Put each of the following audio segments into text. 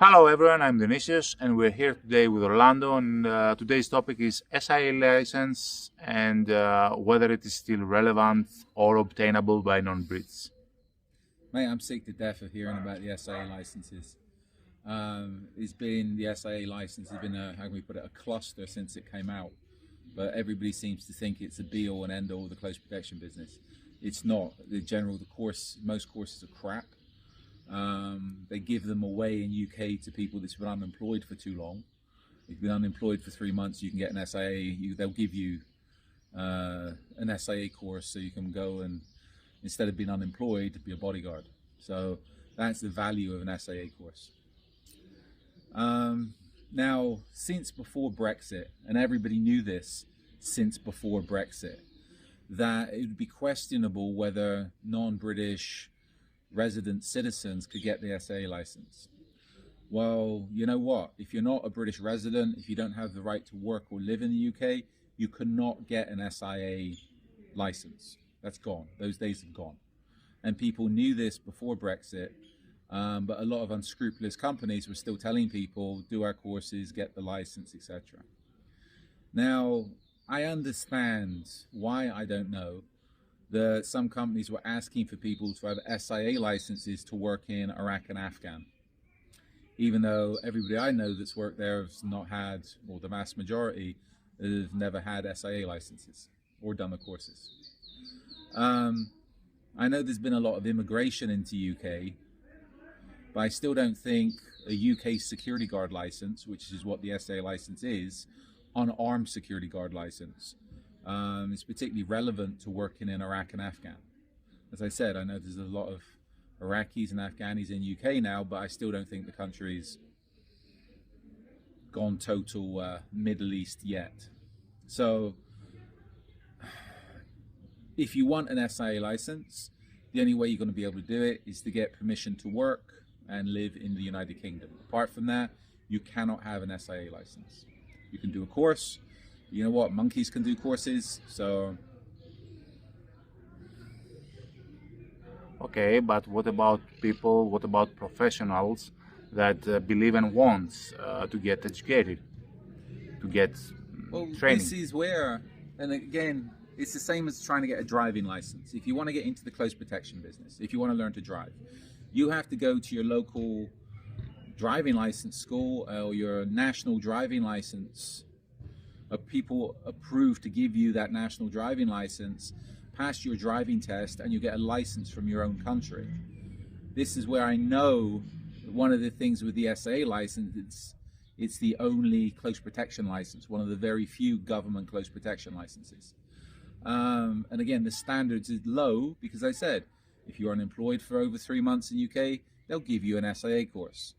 Hello everyone, I'm Dionysios and we're here today with Orlando, and today's topic is SIA license and whether it is still relevant or obtainable by non-Brits. Mate, I'm sick to death of hearing about the SIA licenses. The SIA license has been how can we put it, a cluster since it came out. But everybody seems to think it's a be-all and end-all of the close protection business. It's not. Most courses are crap. They give them away in UK to people that's been unemployed for too long. If you've been unemployed for 3 months, you can get an SIA. They'll give you an SIA course so you can go and, instead of being unemployed, be a bodyguard. So that's the value of an SIA course. Now, since before Brexit, and everybody knew this since before Brexit, that it would be questionable whether non-British resident citizens could get the SIA license. Well, you know what? If you're not a British resident, if you don't have the right to work or live in the UK, you cannot get an SIA license. That's gone. Those days have gone. And people knew this before Brexit, but a lot of unscrupulous companies were still telling people, do our courses, get the license, etc. Now, I understand why, I don't know, that some companies were asking for people to have SIA licenses to work in Iraq and Afghan. Even though everybody I know that's worked there has not had, or the vast majority, have never had SIA licenses or done the courses. I know there's been a lot of immigration into UK, but I still don't think a UK security guard license, which is what the SIA license is, unarmed security guard license, is particularly relevant to working in Iraq and Afghan. As I said, I know there's a lot of Iraqis and Afghanis in UK now, but I still don't think the country's gone total Middle East yet. So if you want an SIA license, the only way you're going to be able to do it is to get permission to work and live in the United Kingdom. Apart from that, you cannot have an SIA license. You can do a course. You know what? Monkeys can do courses, so... Okay, but what about people, what about professionals that believe and want to get educated, to get training? This is where, and again, it's the same as trying to get a driving license. If you want to get into the close protection business, if you want to learn to drive, you have to go to your local driving license school or your national driving license. People approved to give you that national driving license, pass your driving test, and you get a license from your own country. This is where I know one of the things with the SIA license, it's the only close protection license, one of the very few government close protection licenses. And again, the standards is low because I said, if you're unemployed for over 3 months in UK, they'll give you an SIA course.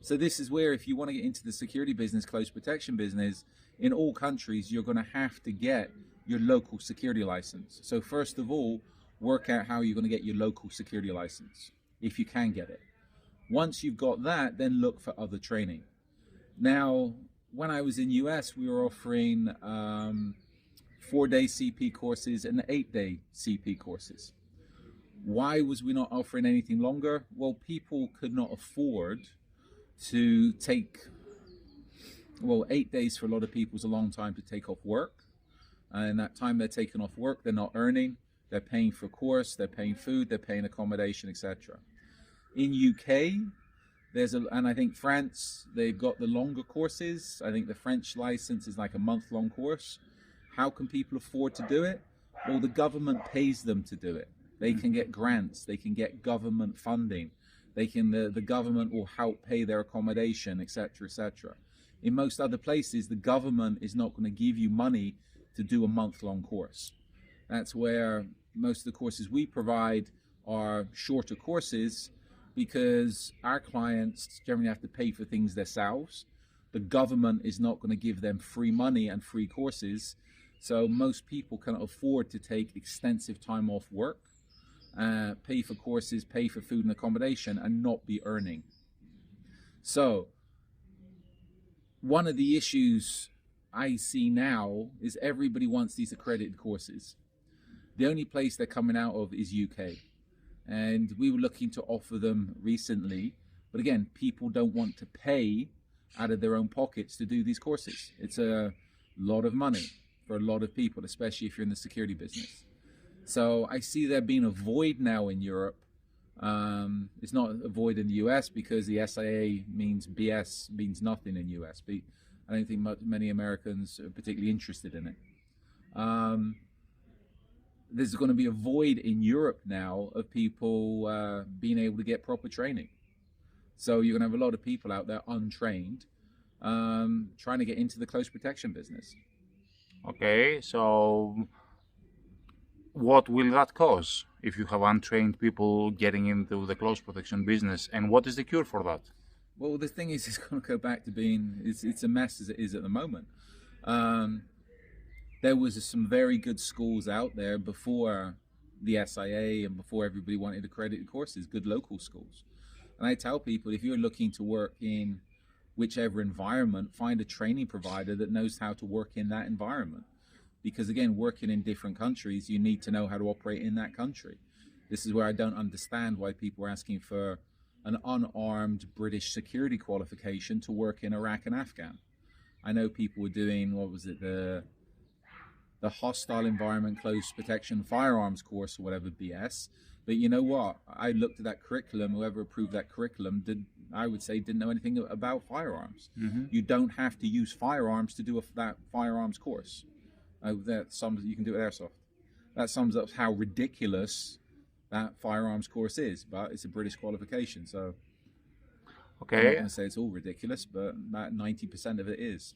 So this is where, if you want to get into the security business, close protection business, in all countries, you're going to have to get your local security license. So first of all, work out how you're going to get your local security license, if you can get it. Once you've got that, then look for other training. Now, when I was in US, we were offering 4-day CP courses and 8-day CP courses. Why was we not offering anything longer? Well, people could not afford to take, 8 days for a lot of people is a long time to take off work. And that time they're taking off work, they're not earning, they're paying for a course, they're paying food, they're paying accommodation, etc. In UK, and I think France, they've got the longer courses. I think the French license is like a month-long course. How can people afford to do it? Well, the government pays them to do it. They can get grants, they can get government funding, the government will help pay their accommodation, etc., etc. In most other places, the government is not going to give you money to do a month-long course. That's where most of the courses we provide are shorter courses, because our clients generally have to pay for things themselves. The government is not going to give them free money and free courses, so most people can afford to take extensive time off work, pay for courses, pay for food and accommodation, and not be earning. So one of the issues I see now is everybody wants these accredited courses. The only place they're coming out of is UK. And we were looking to offer them recently, But again, people don't want to pay out of their own pockets to do these courses. It's a lot of money for a lot of people, especially if you're in the security business. So I see there being a void now in Europe. It's not a void in the US because the SIA means BS, means nothing in US. But I don't think many Americans are particularly interested in it. There's going to be a void in Europe now of people being able to get proper training. So you're going to have a lot of people out there untrained trying to get into the close protection business. Okay, so what will that cause if you have untrained people getting into the close protection business, and what is the cure for that? Well, the thing is, it's going to go back to being, it's a mess as it is at the moment. There was some very good schools out there before the SIA and before everybody wanted accredited courses, good local schools. And I tell people, if you're looking to work in whichever environment, find a training provider that knows how to work in that environment. Because again, working in different countries, you need to know how to operate in that country. This is where I don't understand why people are asking for an unarmed British security qualification to work in Iraq and Afghan. I know people were doing, what was it, the hostile environment close protection firearms course or whatever BS. But you know what? I looked at that curriculum, whoever approved that curriculum I would say didn't know anything about firearms. You don't have to use firearms to do that firearms course. That sums, you can do it airsoft. That sums up how ridiculous that firearms course is, but it's a British qualification, so okay. I'm not going to say it's all ridiculous, but about 90% of it is.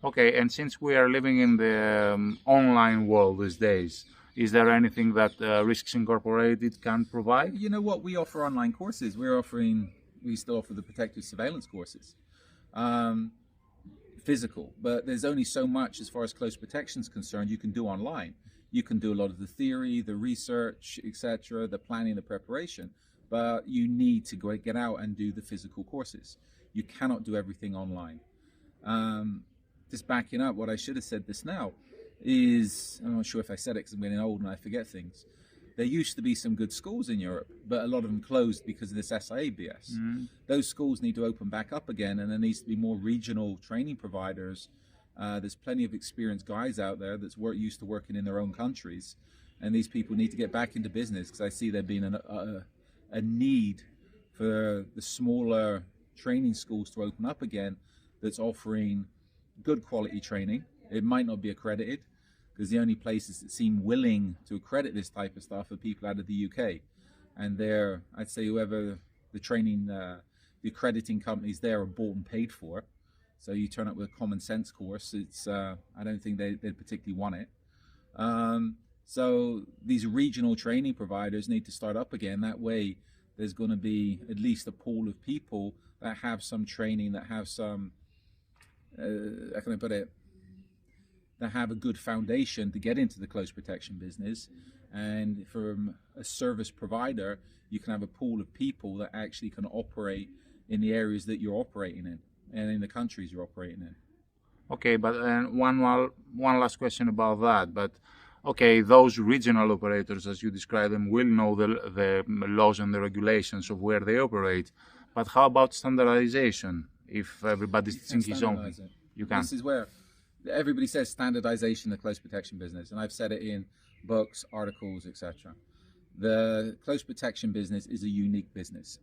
Okay, and since we are living in the online world these days, is there anything that Risks Incorporated can provide? You know what? We offer online courses. We still offer the protective surveillance courses. Physical, but there's only so much as far as close protection is concerned you can do online. You can do a lot of the theory, the research, etc., the planning, the preparation, but you need to get out and do the physical courses. You cannot do everything online. Just backing up, what I should have said this now is, I'm not sure if I said it because I'm getting old and I forget things. There used to be some good schools in Europe, but a lot of them closed because of this SIA BS. Those schools need to open back up again, and there needs to be more regional training providers. There's plenty of experienced guys out there that's used to working in their own countries, and these people need to get back into business because I see there being a need for the smaller training schools to open up again that's offering good quality training. It might not be accredited, because the only places that seem willing to accredit this type of stuff are people out of the UK. And I'd say whoever the training, the accrediting companies there are bought and paid for. So you turn up with a common sense course, I don't think they'd particularly want it. So these regional training providers need to start up again. That way there's going to be at least a pool of people that have some training, that have some, how can I put it, that have a good foundation to get into the close protection business. And from a service provider, you can have a pool of people that actually can operate in the areas that you're operating in and in the countries you're operating in. Okay, but one last question about that. But okay, those regional operators, as you describe them, will know the laws and the regulations of where they operate. But how about standardization? If everybody's teaching his own, you can. This is where everybody says standardization in the close protection business, and I've said it in books, articles, etc. The close protection business is a unique business.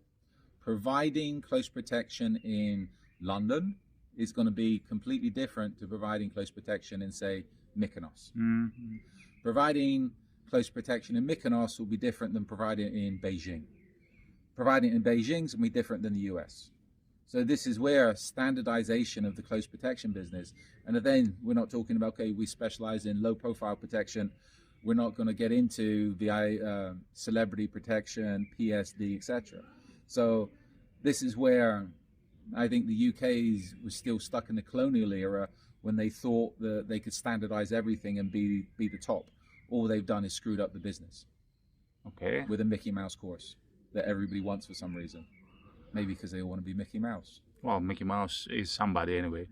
Providing close protection in London is going to be completely different to providing close protection in, say, Mykonos. Providing close protection in Mykonos will be different than providing it in Beijing. Providing it in Beijing is going to be different than the US. So this is where standardization of the close protection business, and then we're not talking about, okay, we specialize in low profile protection. We're not going to get into the celebrity protection, PSD, etc. So this is where I think the UK was still stuck in the colonial era when they thought that they could standardize everything and be the top. All they've done is screwed up the business. Okay. With a Mickey Mouse course that everybody wants for some reason. Maybe because they all want to be Mickey Mouse. Well, Mickey Mouse is somebody anyway.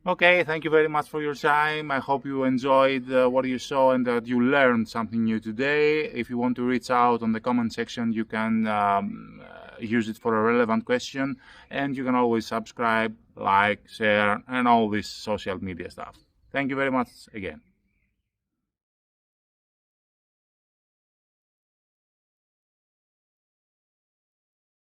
Okay, thank you very much for your time. I hope you enjoyed what you saw and that you learned something new today. If you want to reach out on the comment section, you can use it for a relevant question, and you can always subscribe, like, share, and all this social media stuff. Thank you very much again.